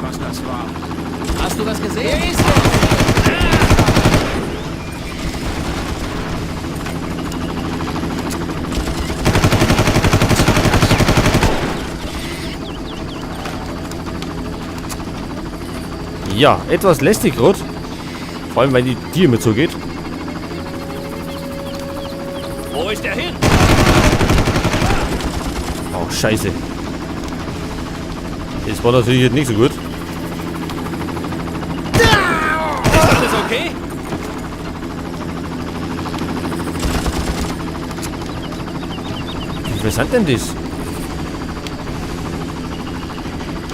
was das war. Hast du was gesehen? Ja, etwas lästig rot. Vor allem, weil die Tür mit zugeht. Wo ist der hin? Oh, scheiße. Das war natürlich jetzt nicht so gut. Ist alles okay? Wie viel sind denn das?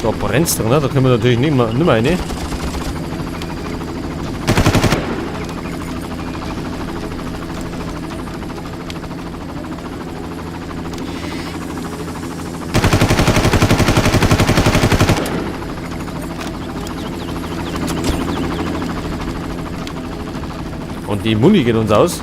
Da brennt's drin, ne? Da können wir natürlich nicht mehr rein. Und die Muni geht uns aus.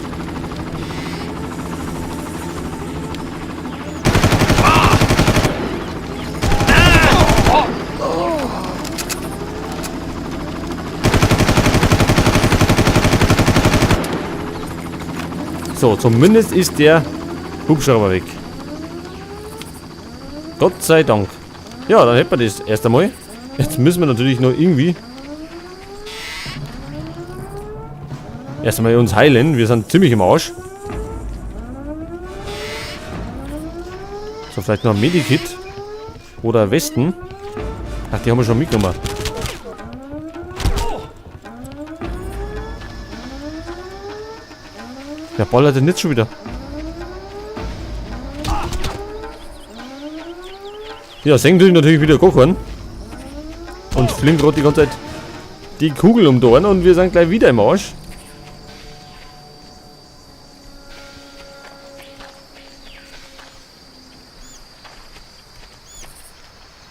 So, zumindest ist der Hubschrauber weg. Gott sei Dank. Ja, dann hätten wir das erst einmal. Jetzt müssen wir natürlich noch irgendwie erst einmal uns heilen. Wir sind ziemlich im Arsch. So, vielleicht noch ein Medikit. Oder Westen. Ach, die haben wir schon mitgenommen. Der ballert denn jetzt schon wieder. Ja, sehen tue ich natürlich wieder gar keinen. Und fliegen gerade die ganze Zeit die Kugel um die Ohren und wir sind gleich wieder im Arsch.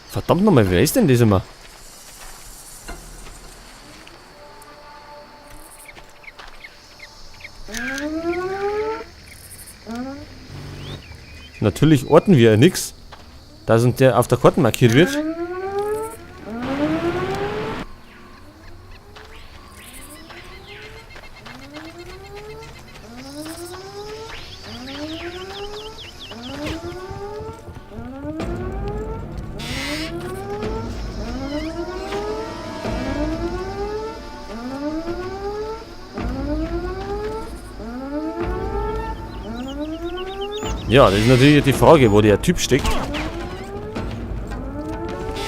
Verdammt nochmal, wer ist denn das immer? Natürlich orten wir ja nichts, da uns der auf der Karte markiert wird. Ja, das ist natürlich die Frage, wo der Typ steckt.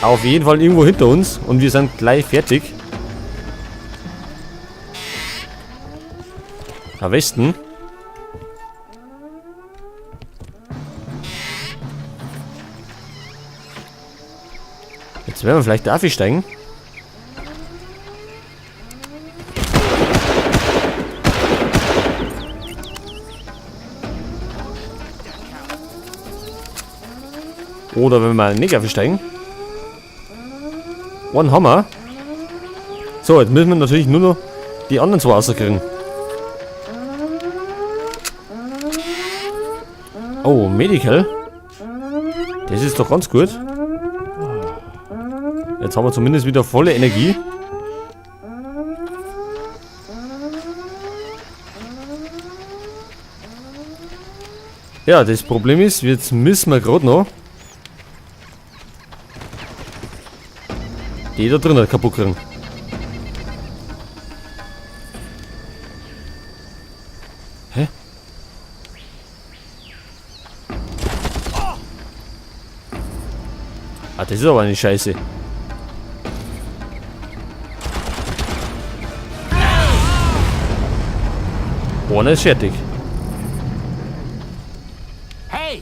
Auf jeden Fall irgendwo hinter uns und wir sind gleich fertig. Nach Westen. Jetzt werden wir vielleicht da steigen. Oder wenn wir nicht aufsteigen. One Hammer. So, jetzt müssen wir natürlich nur noch die anderen zwei rauskriegen. Oh, Medical. Das ist doch ganz gut. Jetzt haben wir zumindest wieder volle Energie. Ja, das Problem ist, jetzt müssen wir gerade noch die da drinnen kaputt kriegen. Hä? Ah, das ist aber eine Scheiße. Ohne ist fertig. Hey!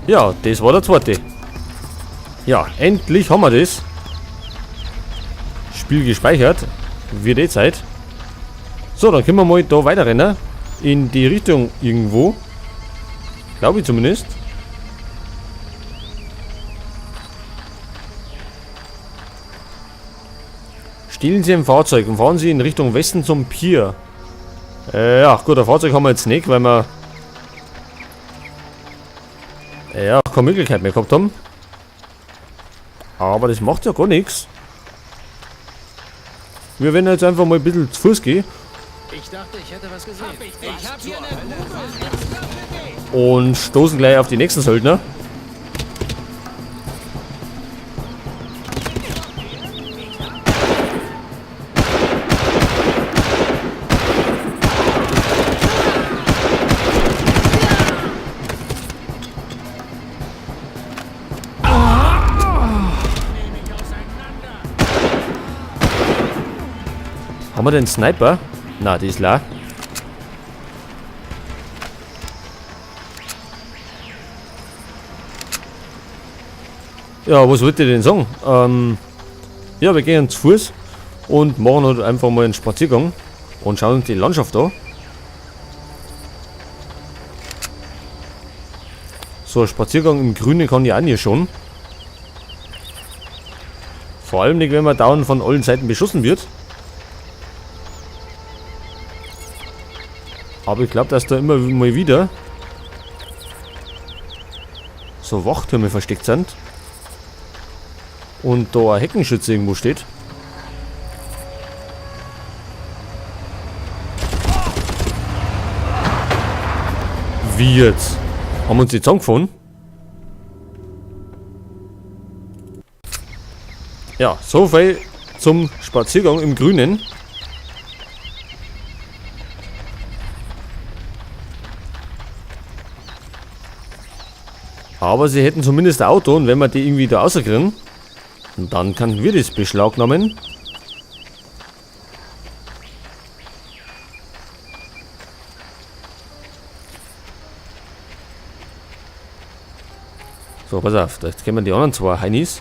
Ja, das war der zweite. Ja, endlich haben wir das. Spiel gespeichert. Wird eh Zeit. So, dann können wir mal da weiter rennen. In die Richtung irgendwo. Glaube ich zumindest. Stehlen Sie ein Fahrzeug und fahren Sie in Richtung Westen zum Pier. Ja, gut, ein Fahrzeug haben wir jetzt nicht, weil wir ja keine Möglichkeit mehr gehabt haben. Aber das macht ja gar nichts. Wir werden jetzt einfach mal ein bisschen zu Fuß gehen Ich dachte, ich hätte was gesehen. Ich hab hier eine und stoßen gleich auf die nächsten Söldner. Haben wir den Sniper? Na, die ist leer. Ja, was wollt ihr denn sagen? Ja, wir gehen zu Fuß und machen halt einfach mal einen Spaziergang und schauen uns die Landschaft an. So ein Spaziergang im Grünen kann ja auch nicht schon. Vor allem nicht, wenn man dauernd von allen Seiten beschossen wird. Aber ich glaube, dass da immer mal wieder so Wachtürme versteckt sind. Und da ein Heckenschütze irgendwo steht. Wie jetzt? Haben wir uns die zusammengefunden? Ja, so viel zum Spaziergang im Grünen. Aber sie hätten zumindest ein Auto und wenn wir die irgendwie da rauskriegen, dann können wir das beschlagnahmen. So, pass auf, jetzt kennen wir die anderen zwei Heinis.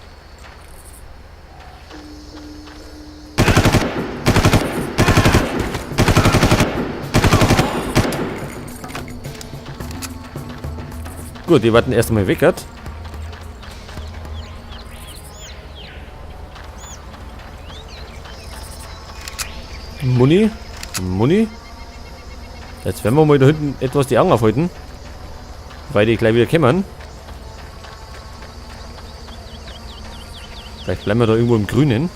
Gut, die warten erst einmal weckert. Muni. Jetzt werden wir mal da hinten etwas die Augen aufhalten. Weil die gleich wieder kommen. Vielleicht bleiben wir da irgendwo im Grünen.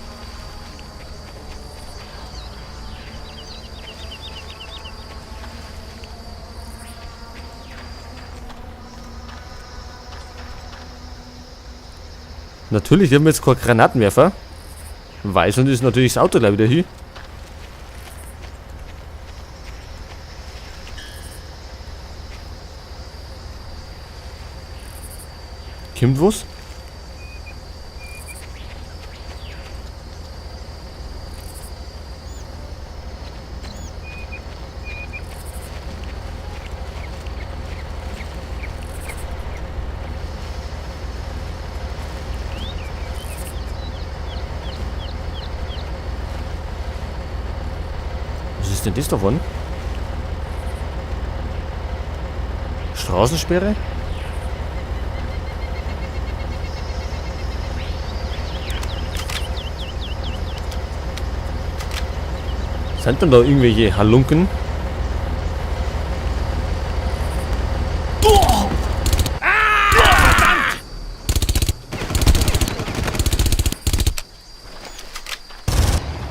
Natürlich haben wir jetzt keinen Granatenwerfer. Weil sonst ist natürlich das Auto gleich wieder hier. Kommt was? Was ist denn das davon? Straßensperre? Sind denn da irgendwelche Halunken?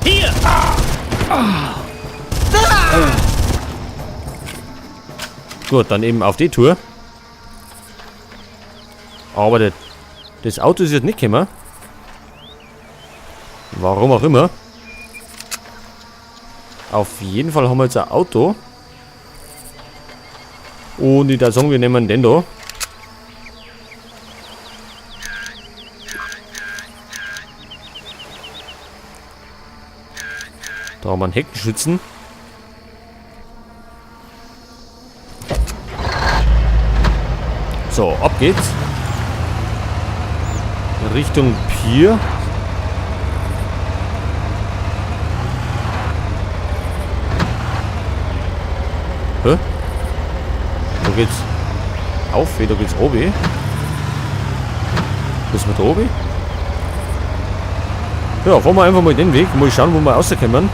Hier! Gut, dann eben auf die Tour. Aber das Auto ist jetzt nicht gekommen. Warum auch immer. Auf jeden Fall haben wir jetzt ein Auto. Und ich würde sagen, wir nehmen den da. Da haben wir einen Heckenschützen. So, ab geht's. Richtung Pier. Hä? Da geht's auf, da geht's oben. Müssen wir da oben? Ja, fahren wir einfach mal den Weg. Mal schauen, wo wir rauskommen.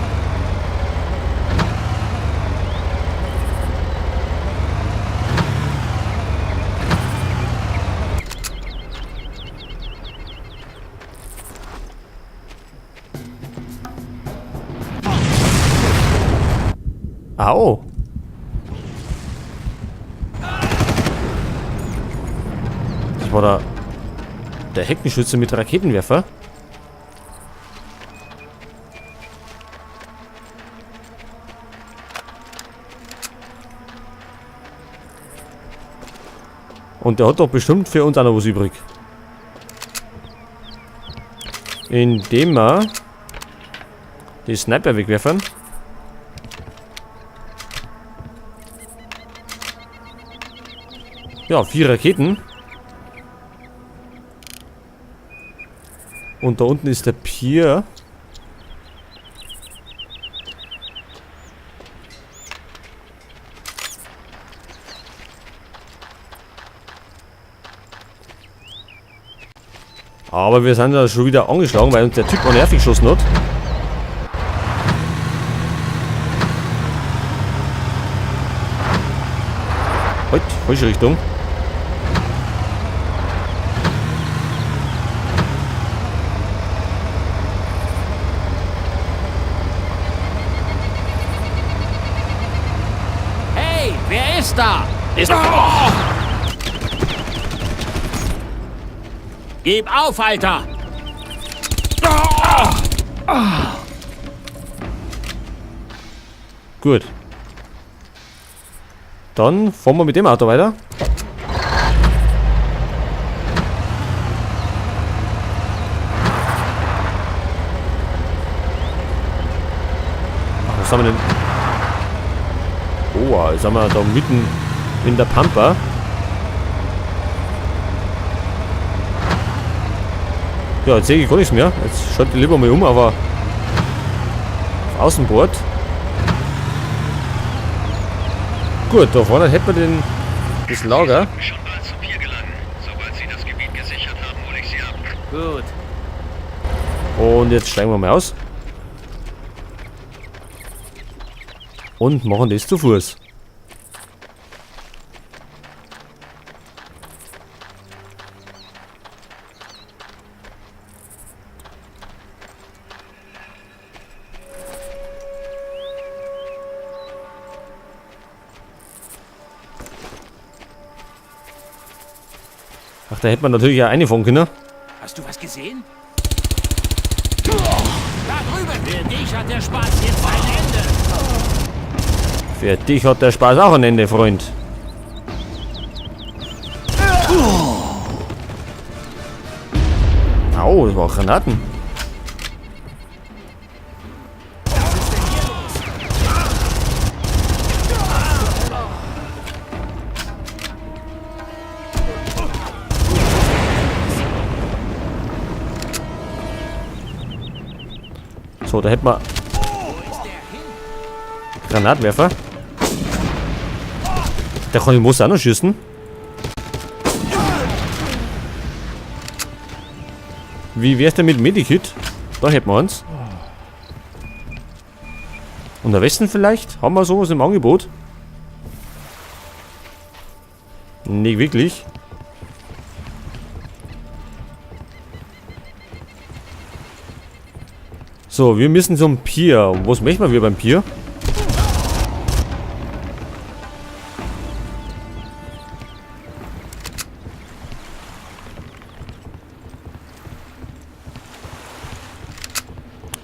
Au. Das war da der Heckenschütze mit Raketenwerfer. Und der hat doch bestimmt für uns auch noch was übrig. Indem wir die Sniper wegwerfen. Ja, 4 Raketen. Und da unten ist der Pier. Aber wir sind da schon wieder angeschlagen, weil uns der Typ auch nervig geschossen hat. Halt, falsche Richtung. Hey, wer ist da? Gib auf, Alter! Gut. Dann fahren wir mit dem Auto weiter. Was haben wir denn? Oh, jetzt sind wir da mitten in der Pampa. Ja, jetzt sehe ich gar nichts mehr. Jetzt schaut ich lieber mal um, aber auf Außenbord. Gut, da vorne hätten wir das Lager. Schon bald zum Pier gelangen. Sobald Sie das Gebiet gesichert haben, hole ich Sie ab. Gut. Und jetzt steigen wir mal aus. Und machen das zu Fuß. Ach, da hätte man natürlich ja eine von können. Hast du was gesehen? Da drüben! Für dich hat der Spaß jetzt ein Ende! Für dich hat der Spaß auch ein Ende, Freund. Au, das war Granaten. So, da hätten wir Granatwerfer. Der kann ich muss auch noch schießen. Wie wär's denn mit Medikit? Da hätten wir uns. Und der Westen vielleicht? Haben wir sowas im Angebot? Nicht wirklich. So, wir müssen zum Pier. Was möchten wir beim Pier?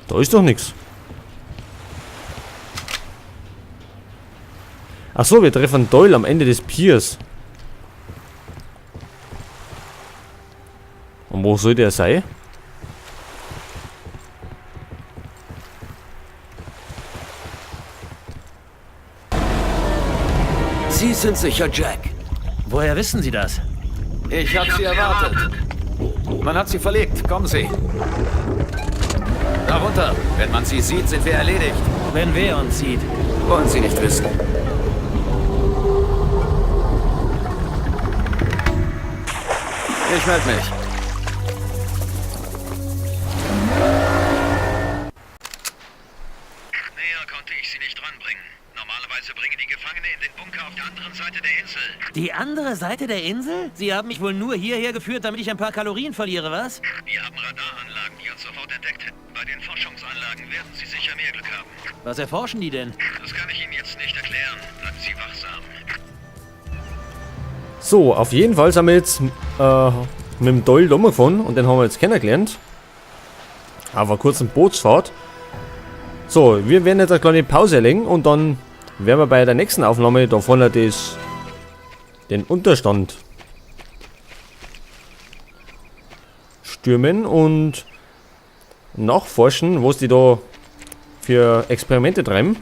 Da ist doch nichts. Ach so, wir treffen Doyle am Ende des Piers. Und wo soll der sein? Sie sind sicher Jack. Woher wissen Sie das? Ich habe Sie erwartet. Man hat Sie verlegt. Kommen Sie. Da runter. Wenn man Sie sieht, sind wir erledigt. Wenn wer uns sieht. Wollen Sie nicht wissen. Ich melde mich. Näher konnte ich Sie nicht ranbringen. Normalerweise bringen die Gefangene in den Bunker auf der anderen Seite der Insel. Die andere Seite der Insel? Sie haben mich wohl nur hierher geführt, damit ich ein paar Kalorien verliere, was? Wir haben Radaranlagen Forschungsanlagen, die uns sofort entdeckt hätten. Bei den Forschungsanlagen werden Sie sicher mehr Glück haben. Was erforschen die denn? Das kann ich Ihnen jetzt nicht erklären. Bleiben Sie wachsam. So, auf jeden Fall sind wir jetzt mit dem Doyle rumgefahren und den haben wir jetzt kennengelernt. Aber kurz eine Bootsfahrt. So, wir werden jetzt eine kleine Pause legen und dann werden wir bei der nächsten Aufnahme da vorne den Unterstand stürmen und nachforschen, was die da für Experimente treiben.